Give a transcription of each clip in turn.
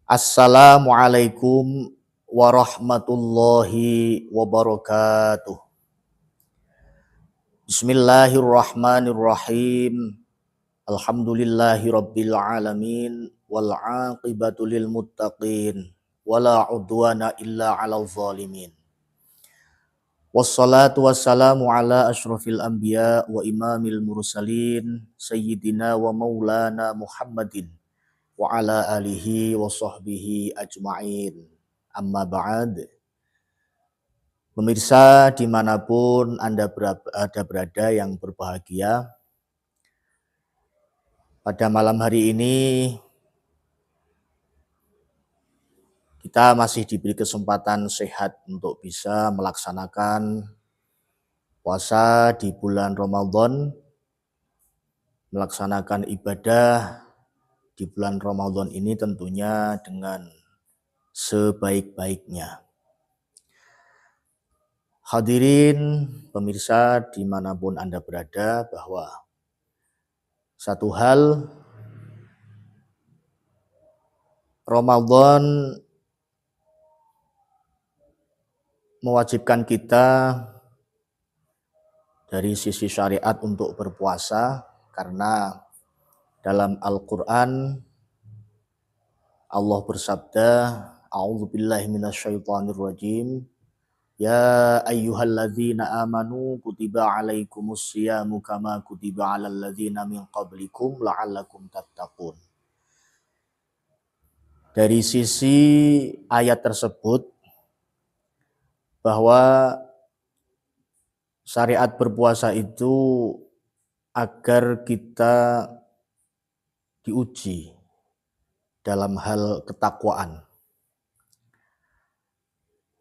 Assalamualaikum warahmatullahi wabarakatuh. Bismillahirrahmanirrahim. Alhamdulillahi rabbil alamin wal aqibatu lil muttaqin wala udwana illa 'alal zalimin. Wassalatu wassalamu ala asyrafil anbiya wa imamil mursalin sayyidina wa maulana Muhammadin wa ala alihi wa sahbihi ajma'in. Amma ba'd. Pemirsa dimanapun Anda berada yang berbahagia, pada malam hari ini kita masih diberi kesempatan sehat untuk bisa melaksanakan puasa di bulan Ramadan, melaksanakan ibadah di bulan Ramadan ini tentunya dengan sebaik-baiknya. Hadirin pemirsa dimanapun Anda berada, bahwa satu hal, Ramadan mewajibkan kita dari sisi syariat untuk berpuasa, karena dalam Al-Quran Allah bersabda, A'udzubillahi minasyaitonirrajim, Ya ayyuhalladzina amanu kutiba alaikumus siyamu kama kutiba alal ladzina min qablikum la'allakum tattaqun. Dari sisi ayat tersebut, bahwa syariat berpuasa itu agar kita diuji dalam hal ketakwaan.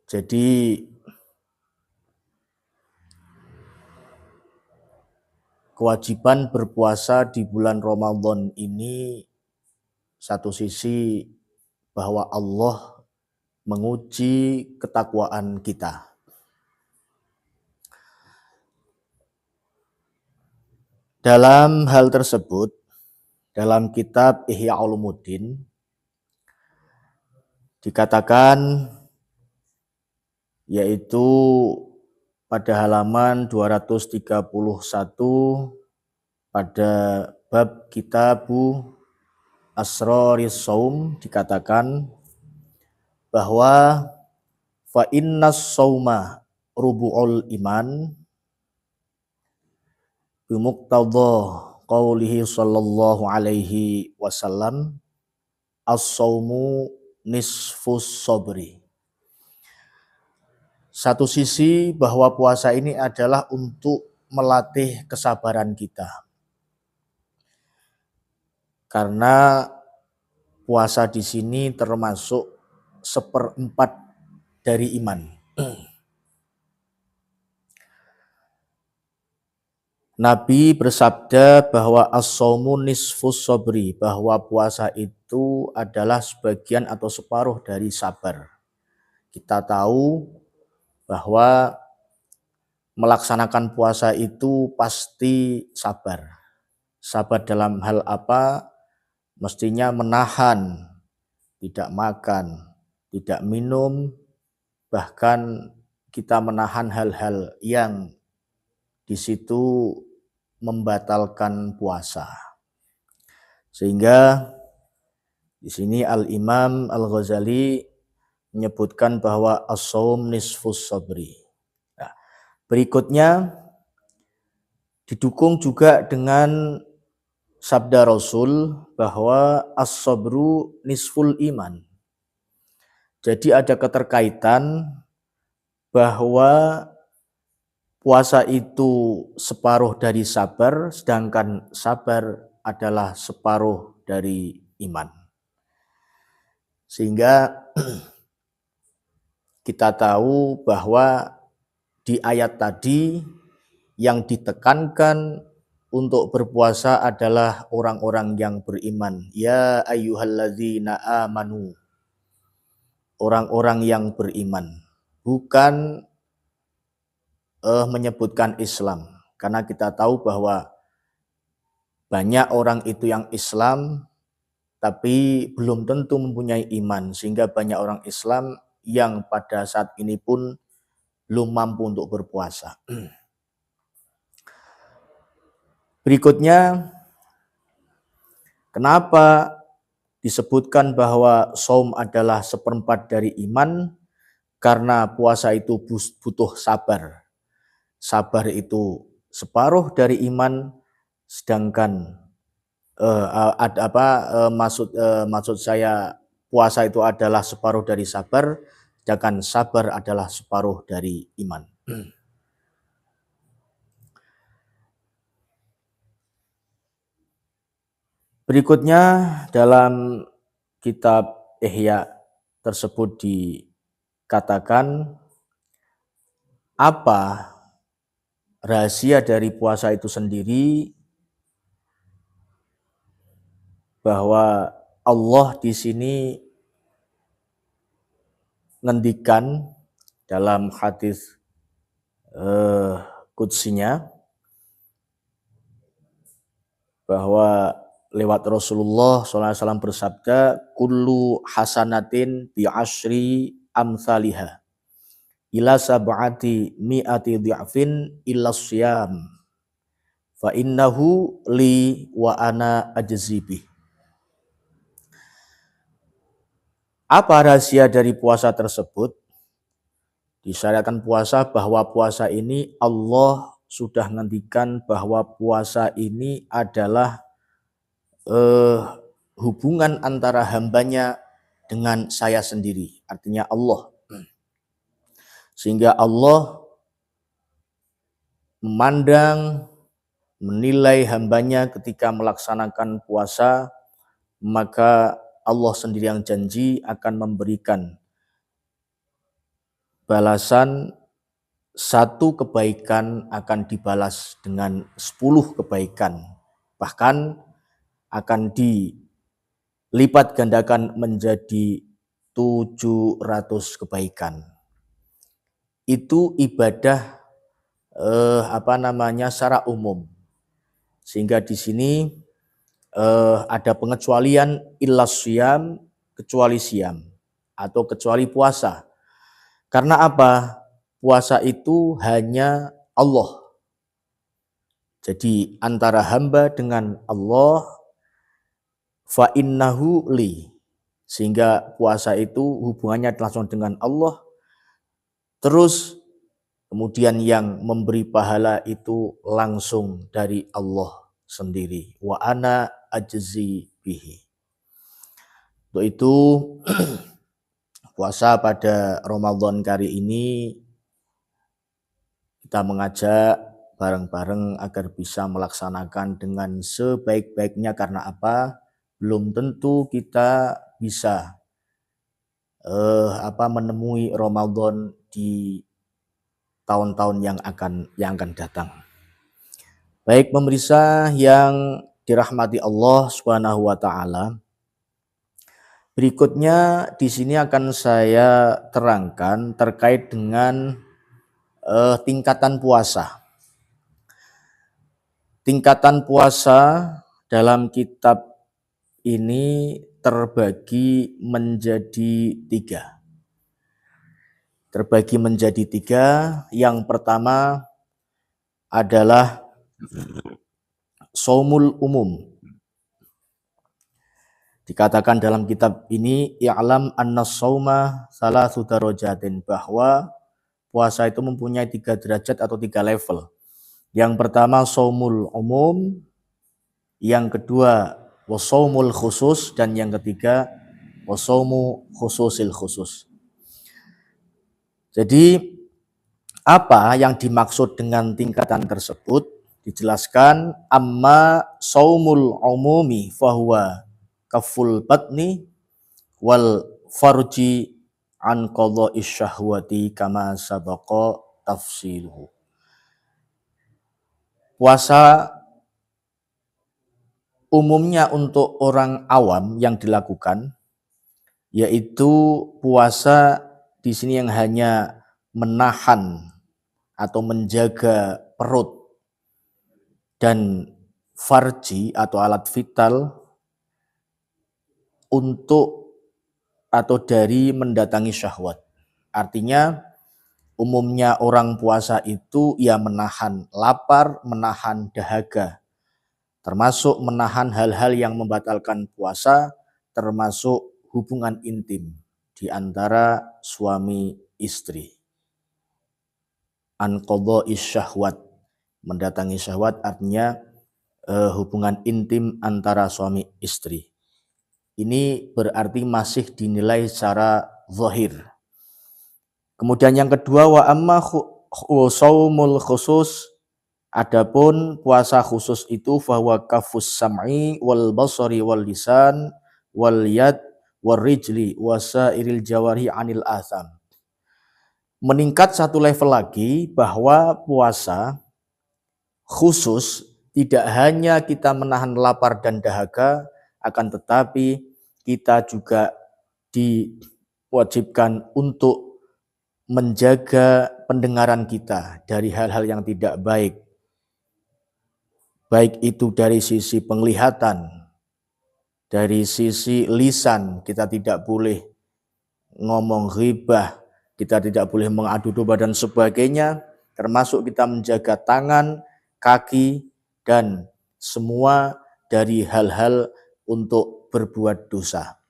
Jadi kewajiban berpuasa di bulan Ramadan ini satu sisi bahwa Allah menguji ketakwaan kita. Dalam hal tersebut, dalam kitab Ihya Ulumuddin dikatakan, yaitu pada halaman 231 pada bab Kitabu Asroris Saum, dikatakan bahwa fa innas sauma rubu'ul iman bimuqtadha qaulihi sallallahu alaihi wasallam as-saumu nisfus sabri. Satu sisi bahwa puasa ini adalah untuk melatih kesabaran kita. Karena puasa di sini termasuk 1/4 dari iman. Nabi bersabda bahwa as-saumu nisfus sabri, bahwa puasa itu adalah sebagian atau separuh dari sabar. Kita tahu bahwa melaksanakan puasa itu pasti sabar. Sabar dalam hal apa? Mestinya menahan, tidak makan, tidak minum, bahkan kita menahan hal-hal yang di situ membatalkan puasa. Sehingga di sini Al-Imam Al-Ghazali menyebutkan bahwa as-shaum nisfus sabri. Nah, berikutnya didukung juga dengan sabda Rasul bahwa as-sabru nisful iman. Jadi ada keterkaitan bahwa puasa itu separuh dari sabar, sedangkan sabar adalah separuh dari iman. Sehingga kita tahu bahwa di ayat tadi yang ditekankan untuk berpuasa adalah orang-orang yang beriman. Ya ayyuhalladzina amanu. Orang-orang yang beriman. Bukan menyebutkan Islam. Karena kita tahu bahwa banyak orang itu yang Islam, tapi belum tentu mempunyai iman, sehingga banyak orang Islam yang pada saat ini pun belum mampu untuk berpuasa. Berikutnya, kenapa disebutkan bahwa saum adalah seperempat dari iman? Karena puasa itu butuh sabar. Sabar itu separuh dari iman, sedangkan maksud saya puasa itu adalah separuh dari sabar, sedangkan sabar adalah separuh dari iman. Berikutnya dalam kitab Ihya tersebut dikatakan apa rahasia dari puasa itu sendiri, bahwa Allah di sini ngendikan dalam hadis qudsinya bahwa lewat Rasulullah SAW bersabda, kullu hasanatin bi asyri amsalihah ila sab'ati mi'ati dhi'fin illa siyam fa innahu li wa ana ajzi bih. Apa rahasia dari puasa tersebut? Disyariatkan puasa, bahwa puasa ini Allah sudah ngendikan bahwa puasa ini adalah hubungan antara hambanya dengan saya sendiri, artinya Allah. Sehingga Allah memandang, menilai hambanya ketika melaksanakan puasa, maka Allah sendiri yang janji akan memberikan balasan, satu kebaikan akan dibalas dengan 10 kebaikan. Bahkan akan dilipat gandakan menjadi 700 kebaikan. Itu ibadah secara umum. Sehingga di sini ada pengecualian illas siyam, kecuali siam atau kecuali puasa. Karena apa? Puasa itu hanya Allah. Jadi antara hamba dengan Allah, fa innahu li. Sehingga puasa itu hubungannya langsung dengan Allah. Terus kemudian yang memberi pahala itu langsung dari Allah sendiri. Wa ana ajzi bihi. Untuk itu puasa pada Ramadan kali ini kita mengajak bareng-bareng agar bisa melaksanakan dengan sebaik-baiknya. Karena apa? Belum tentu kita bisa menemui Ramadan di tahun-tahun yang akan datang. Baik pemirsa yang dirahmati Allah Subhanahu wa taala. Berikutnya di sini akan saya terangkan terkait dengan tingkatan puasa. Tingkatan puasa dalam kitab ini terbagi menjadi 3. Yang pertama adalah shaumul umum. Dikatakan dalam kitab ini, i'lam anna shauma salatsu darajatin, bahwa puasa itu mempunyai 3 derajat atau 3 level. Yang pertama shaumul umum, yang kedua washaumul khusus, dan yang ketiga washaumu khususil khusus. Jadi apa yang dimaksud dengan tingkatan tersebut? Dijelaskan, amma shaumul umumi fahuwa kaful batni wal farji an qadha'i syahwati kama sabaqa tafsiluhu. Puasa umumnya untuk orang awam yang dilakukan, yaitu puasa di sini yang hanya menahan atau menjaga perut dan farji atau alat vital untuk atau dari mendatangi syahwat. Artinya umumnya orang puasa itu ya menahan lapar, menahan dahaga, termasuk menahan hal-hal yang membatalkan puasa, termasuk hubungan intim di antara suami istri. An qadha'ish syahwat, mendatangi syahwat artinya hubungan intim antara suami istri. Ini berarti masih dinilai secara zahir. Kemudian yang kedua, wa amma shaumul khusus, adapun puasa khusus itu bahwa kafus sam'i wal basari wal lisan wal yad wal rijli wasairil jawari anil atham. Meningkat satu level lagi bahwa puasa khusus tidak hanya kita menahan lapar dan dahaga, akan tetapi kita juga diwajibkan untuk menjaga pendengaran kita dari hal-hal yang tidak baik. Baik itu dari sisi penglihatan, dari sisi lisan, kita tidak boleh ngomong ghibah, kita tidak boleh mengadu domba dan sebagainya, termasuk kita menjaga tangan, kaki, dan semua dari hal-hal untuk berbuat dosa.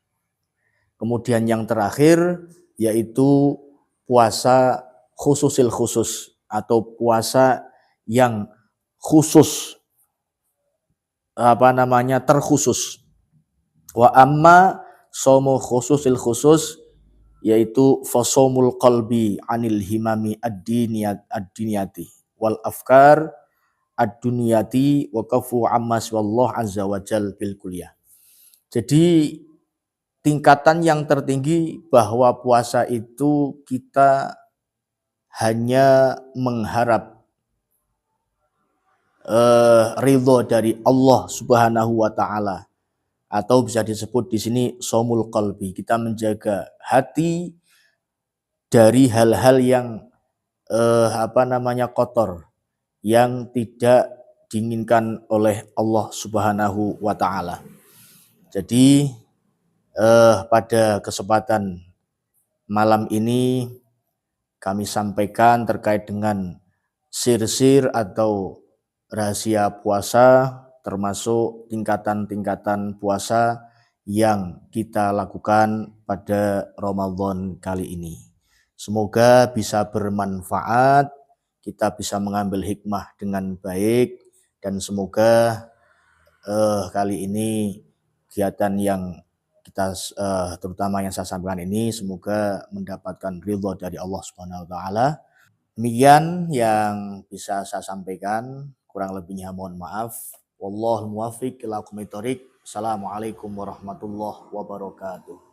Kemudian yang terakhir yaitu puasa khususil khusus atau puasa yang khusus, terkhusus. Wa amma somo khususil khusus yaitu fasomul qalbi anil himami ad-diniyati wal afkar ad-duniyati wa kafu amma wallah azza wa jal bil kuliah. Jadi tingkatan yang tertinggi bahwa puasa itu kita hanya mengharap ridho dari Allah Subhanahu wa taala, atau bisa disebut di sini somul qalbi, kita menjaga hati dari hal-hal yang kotor, yang tidak diinginkan oleh Allah Subhanahu wa taala. Jadi pada kesempatan malam ini kami sampaikan terkait dengan sir-sir atau rahasia puasa, termasuk tingkatan-tingkatan puasa yang kita lakukan pada Ramadan kali ini. Semoga bisa bermanfaat, kita bisa mengambil hikmah dengan baik, dan semoga kali ini kegiatan yang kita terutama yang saya sampaikan ini semoga mendapatkan ridho dari Allah Subhanahu wa taala. Demikian yang bisa saya sampaikan, kurang lebihnya mohon maaf. Wallahul muwaffiq ila aqwamit thoriq. Assalamualaikum warahmatullahi wabarakatuh.